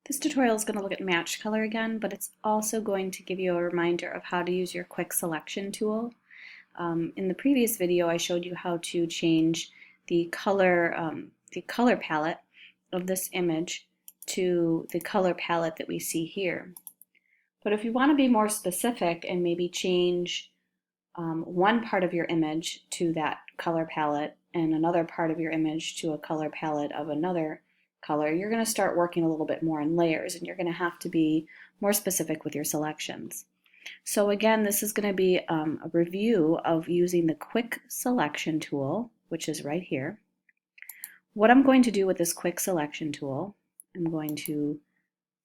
This tutorial is going to look at match color again, but it's also going to give you a reminder of how to use your quick selection tool. In the previous video, I showed you how to change the color palette of this image to the color palette that we see here. But if you want to be more specific and maybe change one part of your image to that color palette and another part of your image to a color palette of another color, you're going to start working a little bit more in layers, and you're going to have to be more specific with your selections. So again, this is going to be a review of using the quick selection tool, which is right here. What I'm going to do with this quick selection tool, I'm going to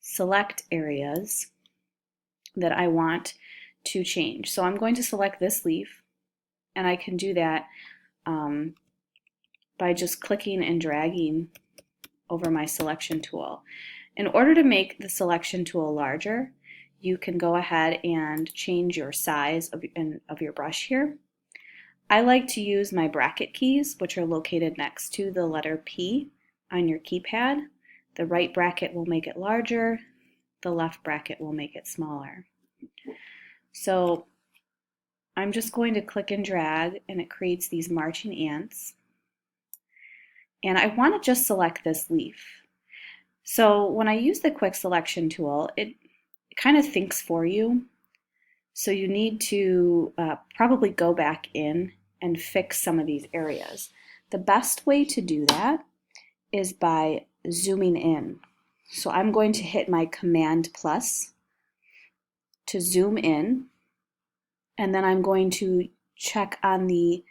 select areas that I want to change. So I'm going to select this leaf, and I can do that by just clicking and dragging over my selection tool. In order to make the selection tool larger, you can go ahead and change your size of your brush here. I like to use my bracket keys, which are located next to the letter P on your keypad. The right bracket will make it larger, the left bracket will make it smaller. So I'm just going to click and drag, and it creates these marching ants. And I want to just select this leaf. So when I use the quick selection tool, it kind of thinks for you. So you need to probably go back in and fix some of these areas. The best way to do that is by zooming in. So I'm going to hit my Command plus to zoom in, and then I'm going to check on the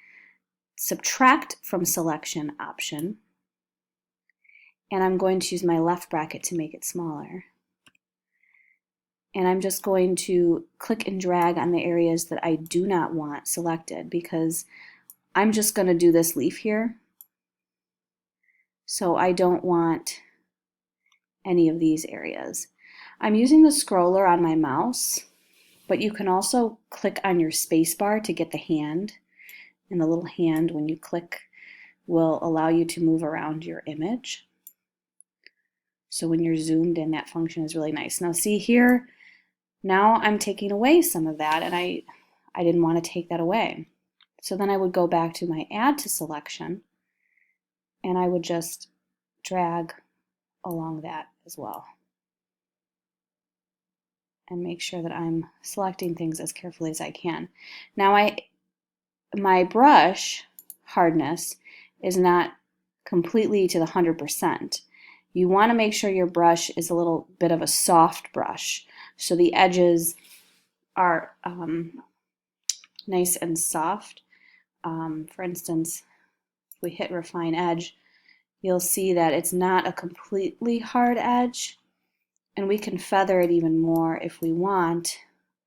subtract from selection option, and I'm going to use my left bracket to make it smaller. And I'm just going to click and drag on the areas that I do not want selected, because I'm just going to do this leaf here. So I don't want any of these areas. I'm using the scroller on my mouse, but you can also click on your space bar to get the hand. And the little hand, when you click, will allow you to move around your image. So when you're zoomed in, that function is really nice. Now see here, now I'm taking away some of that, and I didn't want to take that away. So then I would go back to my add to selection, and I would just drag along that as well. And make sure that I'm selecting things as carefully as I can. Now my brush hardness is not completely to the 100%. You want to make sure your brush is a little bit of a soft brush, so the edges are nice and soft. For instance, if we hit refine edge, you'll see that it's not a completely hard edge, and we can feather it even more if we want,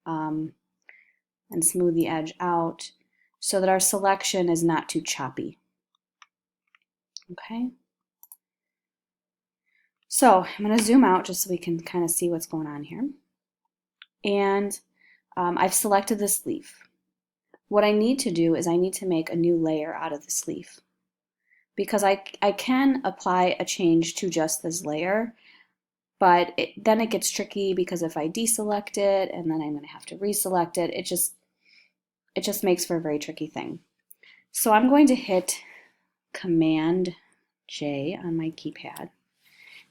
and smooth the edge out so that our selection is not too choppy. Okay? So I'm going to zoom out just so we can kind of see what's going on here. And I've selected this leaf. What I need to do is I need to make a new layer out of this leaf, because I can apply a change to just this layer, but then it gets tricky, because if I deselect it and then I'm going to have to reselect it, it just makes for a very tricky thing. So I'm going to hit Command J on my keypad.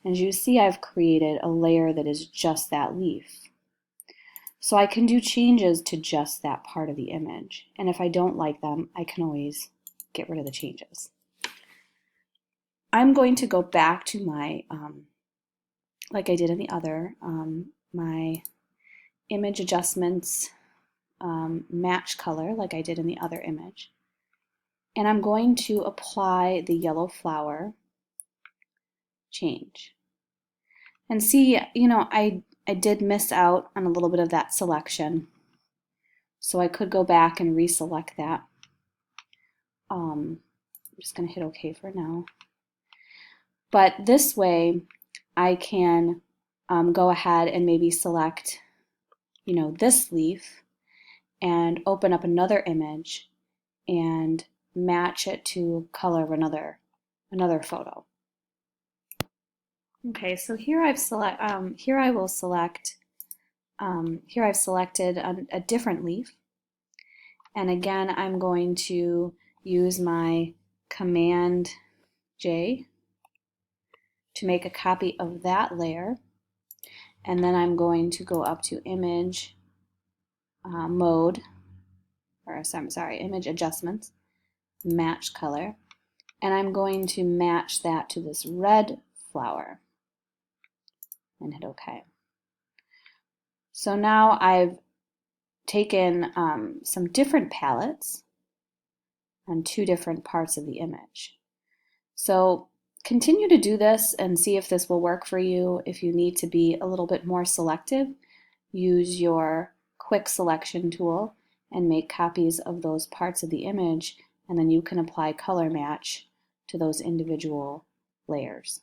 As you see, I've created a layer that is just that leaf. So I can do changes to just that part of the image. And if I don't like them, I can always get rid of the changes. I'm going to go back to my, like I did in the other, my image adjustments, match color, like I did in the other image. And I'm going to apply the yellow flower change. And see, you know, I did miss out on a little bit of that selection, so I could go back and reselect that. I'm just going to hit OK for now. But this way, I can go ahead and maybe select, you know, this leaf and open up another image and match it to color of another photo. Okay, so here I've selected a different leaf, and again I'm going to use my Command J to make a copy of that layer, and then I'm going to go up to Image Mode, or I'm sorry, Image Adjustments, Match Color, and I'm going to match that to this red flower and hit OK. So now I've taken some different palettes on two different parts of the image. So continue to do this and see if this will work for you. If you need to be a little bit more selective, use your quick selection tool and make copies of those parts of the image, and then you can apply color match to those individual layers.